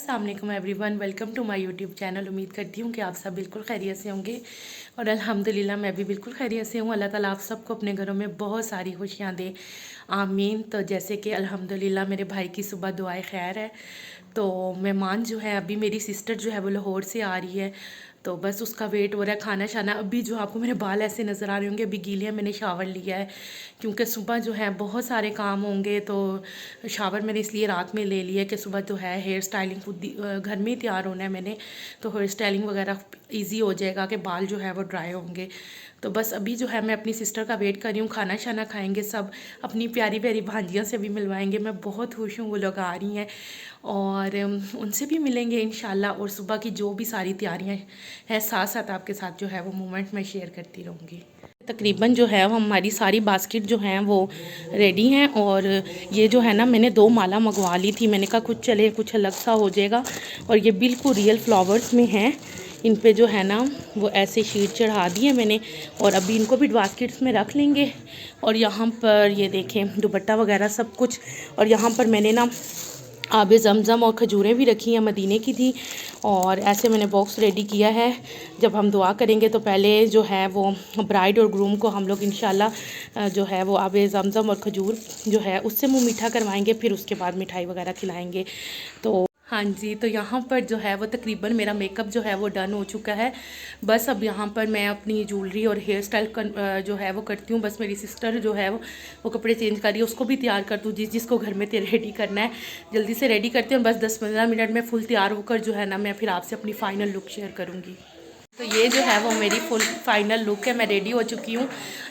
अस्सलाम वालेकुम everyone, welcome to my YouTube channel. उम्मीद करती हूँ कि आप सब बिल्कुल खैरियत से होंगे और अल्हम्दुलिल्लाह मैं भी बिल्कुल खैरियत से हूँ। अल्लाह ताला आप सबको अपने घरों में बहुत सारी खुशियाँ दे, आमीन। तो जैसे कि अल्हम्दुलिल्लाह मेरे भाई की सुबह दुआएं खैर है। तो मेहमान जो है अभी मेरी सिस्टर जो है वो लाहौर से आ रही है, तो बस उसका वेट हो रहा है। खाना शाना अभी जो आपको मेरे बाल ऐसे नज़र आ रहे होंगे, अभी गीले हैं, मैंने शावर लिया है क्योंकि सुबह जो है बहुत सारे काम होंगे। तो शावर मैंने इसलिए रात में ले लिया कि सुबह तो है हेयर स्टाइलिंग खुद घर में ही तैयार होना है मैंने, तो हेयर स्टाइलिंग वगैरह इजी हो जाएगा कि बाल जो है वो ड्राई होंगे। तो बस अभी जो है मैं अपनी सिस्टर का वेट कर रही हूँ। खाना शाना खाएंगे सब, अपनी प्यारी प्यारी भांजियों से भी मिलवाएंगे। मैं बहुत खुश हूँ वो लोग आ रही हैं और उनसे भी मिलेंगे इंशाल्लाह। और सुबह की जो भी सारी तैयारियाँ हैं साथ साथ आपके साथ जो है वो मोमेंट मैं शेयर करती रहूँगी। तकरीबन जो है हमारी सारी बास्केट जो हैं वो रेडी हैं। और ये जो है ना मैंने 2 माला मंगवा ली थी, मैंने कहा कुछ चले कुछ अलग सा हो जाएगा। और ये बिल्कुल रियल फ्लावर्स में हैं, इन पे जो है ना वो ऐसे शीट चढ़ा दी है मैंने। और अभी इनको भी बास्केट्स में रख लेंगे। और यहाँ पर ये देखें दुपट्टा वगैरह सब कुछ। और यहाँ पर मैंने ना आबे ज़मज़म और खजूरें भी रखी हैं, मदीने की थी। और ऐसे मैंने बॉक्स रेडी किया है। जब हम दुआ करेंगे तो पहले जो है वो ब्राइड और ग्रूम को हम लोग इंशाल्लाह जो है वो आबे ज़मज़म और खजूर जो है उससे मुँह मीठा करवाएंगे, फिर उसके बाद मिठाई वगैरह खिलाएंगे। तो हाँ जी, तो यहाँ पर जो है वो तकरीबन मेरा मेकअप जो है वो डन हो चुका है। बस अब यहाँ पर मैं अपनी ज्वेलरी और हेयर स्टाइल जो है वो करती हूँ। बस मेरी सिस्टर जो है वो कपड़े चेंज कर रही है, उसको भी तैयार कर दूँ जिसको घर में रेडी करना है। जल्दी से रेडी करती हूँ, बस 10-15 मिनट में फुल तैयार होकर जो है ना मैं फिर आपसे अपनी फ़ाइनल लुक शेयर करूँगी। तो ये जो है वो मेरी फुल फाइनल लुक है, मैं रेडी हो चुकी हूँ।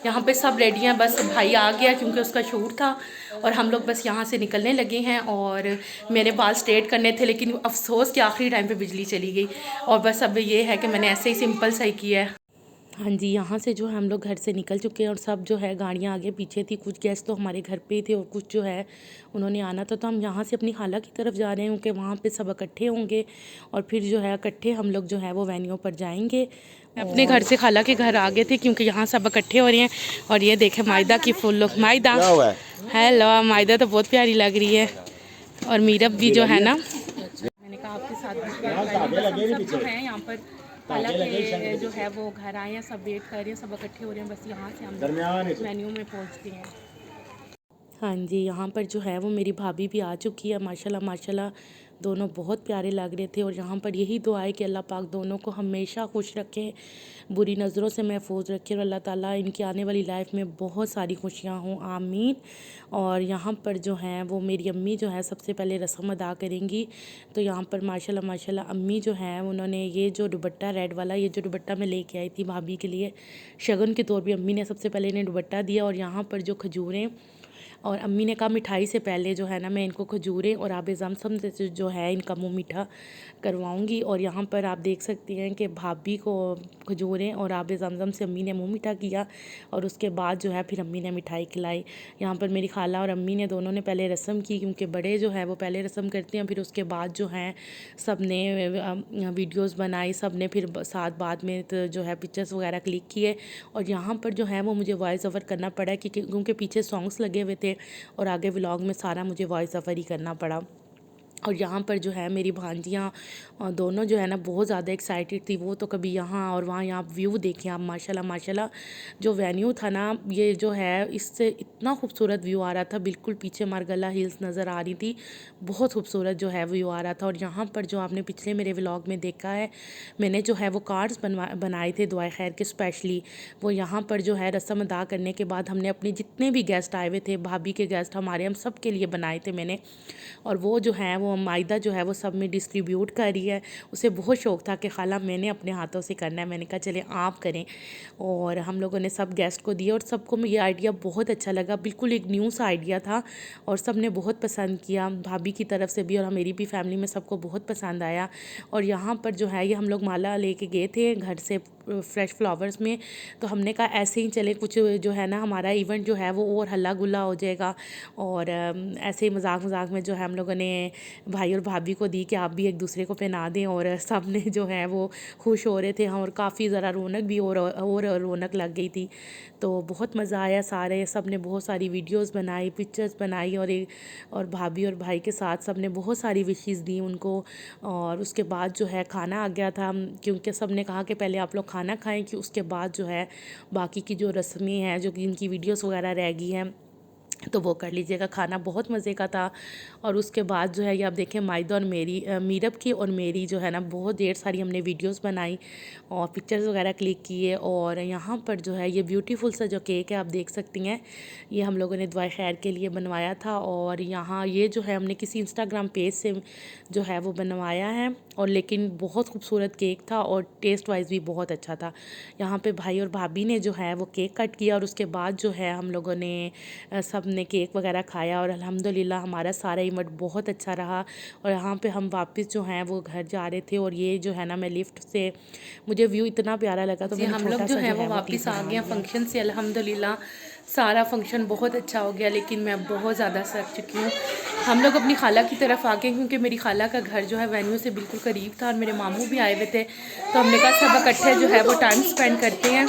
यहाँ पे सब रेडी हैं, बस भाई आ गया क्योंकि उसका शूट था और हम लोग बस यहाँ से निकलने लगे हैं। और मेरे बाल स्ट्रेट करने थे लेकिन अफसोस कि आखिरी टाइम पे बिजली चली गई। और बस अब ये है कि मैंने ऐसे ही सिंपल सा ही किया है। हाँ जी, यहाँ से जो है हम लोग घर से निकल चुके हैं और सब जो है गाड़ियाँ आगे पीछे थी। कुछ गेस्ट तो हमारे घर पे ही थे और कुछ जो है उन्होंने आना था। तो हम यहाँ से अपनी खाला की तरफ जा रहे हैं क्योंकि वहाँ पे सब इकट्ठे होंगे और फिर जो है इकट्ठे हम लोग जो है वो वेन्यू पर जाएंगे। अपने घर से खाला के घर आ गए थे क्योंकि यहाँ सब इकट्ठे हो रहे हैं। और ये देखे मायदा की फुल लुक। मायदा हेलो, मायदा तो बहुत प्यारी लग रही है। और मीरब भी जो है ना, मैंने कहा आपके साथ सब हैं यहाँ पर। हालांकि जो है वो घर आए हैं, सब वेट कर रहे हैं, सब इकट्ठे हो रहे हैं। बस यहाँ से हम मेन्यू में पहुँचते हैं। हाँ जी, यहाँ पर जो है वो मेरी भाभी भी आ चुकी है। माशाल्लाह माशाल्लाह दोनों बहुत प्यारे लग रहे थे। और यहाँ पर यही दुआ है कि अल्लाह पाक दोनों को हमेशा खुश रखे, बुरी नज़रों से महफूज रखे और अल्लाह ताला इनकी आने वाली लाइफ में बहुत सारी खुशियाँ हों, आमीन। और यहाँ पर जो हैं वो मेरी अम्मी जो है सबसे पहले रस्म अदा करेंगी। तो यहाँ पर माशाल्लाह माशाल्लाह अम्मी जो हैं उन्होंने ये जो दुपट्टा रेड वाला, ये जो दुपट्टा मैं लेके आई थी भाभी के लिए शगन के तौर पे, अम्मी ने सबसे पहले इन्हें दुपट्टा दिया। और यहाँ पर जो खजूरें, और अम्मी ने कहा मिठाई से पहले जो है ना मैं इनको खजूरें और आबे ज़मज़म से जो है इनका मुंह मीठा करवाऊंगी। और यहाँ पर आप देख सकती हैं कि भाभी को खजूरें और आबे ज़मज़म से अम्मी ने मुंह मीठा किया और उसके बाद जो है फिर अम्मी ने मिठाई खिलाई। यहाँ पर मेरी खाला और अम्मी ने दोनों ने पहले रस्म की क्योंकि बड़े जो है वो पहले रस्म करते हैं, फिर उसके बाद जो हैं सब ने वीडियोज़ बनाई, सब ने फिर साथ बाद में तो जो है पिक्चर्स वगैरह क्लिक किए। और यहाँ पर जो है वो मुझे वॉइस ओवर करना पड़ा क्योंकि पीछे सॉन्ग्स लगे हुए थे और आगे व्लॉग में सारा मुझे वॉइस ओवर ही करना पड़ा। और यहाँ पर जो है मेरी भांजियाँ दोनों जो है ना बहुत ज़्यादा एक्साइटेड थी। वो तो कभी यहाँ और वहाँ, यहाँ व्यू देखें आप, माशाल्लाह माशाल्लाह जो वेन्यू था ना ये जो है इससे इतना खूबसूरत व्यू आ रहा था। बिल्कुल पीछे मारगला हिल्स नज़र आ रही थी, बहुत खूबसूरत जो है व्यू आ रहा था। और यहाँ पर जो आपने पिछले मेरे व्लॉग में देखा है, मैंने जो है वो कार्ड्स बनाए थे दुआ खैर के स्पेशली। वो यहाँ पर जो है रस्म अदा करने के बाद हमने अपने जितने भी गेस्ट आए हुए थे, भाभी के गेस्ट हमारे, हम सब के लिए बनाए थे मैंने। और वो जो है वो मायदा जो है वो सब में डिस्ट्रीब्यूट कर रही है। उसे बहुत शौक़ था कि खाला मैंने अपने हाथों से करना है। मैंने कहा चले आप करें। और हम लोगों ने सब गेस्ट को दिया और सबको ये आइडिया बहुत अच्छा लगा। बिल्कुल एक न्यू सा आइडिया था और सब ने बहुत पसंद किया, भाभी की तरफ से भी और मेरी भी फैमिली में सबको बहुत पसंद आया। और यहाँ पर जो है ये हम लोग माला लेके गए थे घर से फ्रेश फ्लावर्स में। तो हमने कहा ऐसे ही चले, कुछ जो है ना हमारा इवेंट जो है वो और हल्ला गुल्ला हो जाएगा। और ऐसे ही मजाक मजाक में जो है हम लोगों ने भाई और भाभी को दी कि आप भी एक दूसरे को पहना दें, और सब ने जो है वो खुश हो रहे थे हम, और काफ़ी ज़रा रौनक भी और रौनक लग गई थी। तो बहुत मज़ा आया, सारे सब ने बहुत सारी वीडियोस बनाई, पिक्चर्स बनाई, और भाभी और भाई के साथ सब ने बहुत सारी विशेस दी उनको। और उसके बाद जो है खाना आ गया था, क्योंकि सब ने कहा कि पहले आप लोग खाना खाएं, कि उसके बाद जो है बाकी की जो रस्में हैं, जो कि इनकी वीडियोस वगैरह रह गई हैं, तो वो कर लीजिएगा। खाना बहुत मज़े का था। और उसके बाद जो है ये आप देखें, माइदा और मीरब की और मेरी जो है ना बहुत ढेर सारी हमने वीडियोस बनाई और पिक्चर्स वगैरह क्लिक किए। और यहाँ पर जो है ये ब्यूटीफुल सा जो केक है आप देख सकती हैं, ये हम लोगों ने दुआ खैर के लिए बनवाया था। और यहाँ ये जो है हमने किसी इंस्टाग्राम पेज से जो है वो बनवाया है, और लेकिन बहुत खूबसूरत केक था और टेस्ट वाइज भी बहुत अच्छा था। यहाँ पे भाई और भाभी ने जो है वो केक कट किया, और उसके बाद जो है हम लोगों ने सब ने केक वगैरह खाया, और अल्हम्दुलिल्लाह हमारा सारा इवेंट बहुत अच्छा रहा। और यहाँ पे हम वापस जो हैं वो घर जा रहे थे, और ये जो है ना मैं लिफ्ट से, मुझे व्यू इतना प्यारा लगा, तो मैंने हम लोग जो है वो वापस आ गए फंक्शन से। अल्हम्दुलिल्लाह सारा फंक्शन बहुत अच्छा हो गया, लेकिन मैं बहुत ज़्यादा सक चुकी हूँ। हम लोग अपनी खाला की तरफ आ गए, क्योंकि मेरी खाला का घर जो है वेन्यू से बिल्कुल करीब था, और मेरे मामू भी आए हुए थे, तो हमने कहा सब इकट्ठे जो है वो टाइम स्पेंड करते हैं।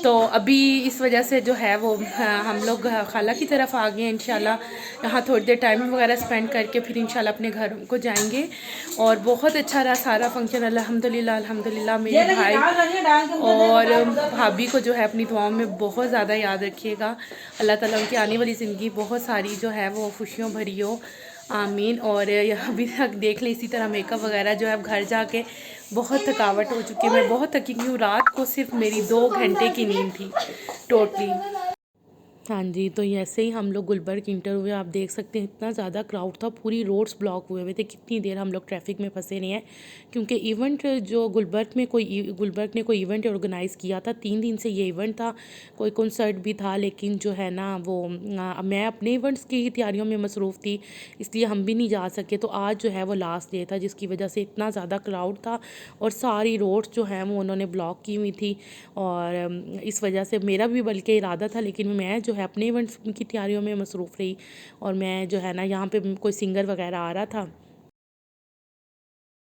तो अभी इस वजह से जो है वो हम लोग खाला की तरफ आ गए हैं। इंशाल्लाह यहाँ थोड़ी देर टाइम वगैरह स्पेंड करके फिर इंशाल्लाह अपने घर को जाएंगे। और बहुत अच्छा रहा सारा फंक्शन, अल्हम्दुलिल्लाह अल्हम्दुलिल्लाह। मेरे भाई और भाभी को जो है अपनी दुआओं में बहुत ज़्यादा याद रखिएगा। अल्लाह ताला उनकी आने वाली ज़िंदगी बहुत सारी जो है वो खुशियों भरी हो, आमीन। और अभी तक देख ले इसी तरह मेकअप वगैरह जो है, अब घर जाके बहुत थकावट हो चुकी है, मैं बहुत थकी हूँ। रात को सिर्फ मेरी 2 घंटे की नींद थी टोटली। हाँ जी, तो ऐसे ही हम लोग गुलबर्ग इंटर हुए, आप देख सकते हैं इतना ज़्यादा क्राउड था, पूरी रोड्स ब्लॉक हुए हुए थे, कितनी देर हम लोग ट्रैफिक में फंसे नहीं हैं। क्योंकि इवेंट जो गुलबर्ग ने कोई इवेंट ऑर्गेनाइज़ किया था, 3 दिन से ये इवेंट था, कोई कॉन्सर्ट भी था, लेकिन जो है ना वो मैं अपने इवेंट्स की तैयारियों में मसरूफ़ थी, इसलिए हम भी नहीं जा सके। तो आज जो है वो लास्ट डे था, जिसकी वजह से इतना ज़्यादा क्राउड था, और सारी रोड्स जो हैं वो उन्होंने ब्लॉक की हुई थी। और इस वजह से मेरा भी बल्कि इरादा था, लेकिन मैं जो है अपने इवेंट्स की तैयारियों में मसरूफ़ रही। और मैं जो है ना यहाँ पे कोई सिंगर वगैरह आ रहा था,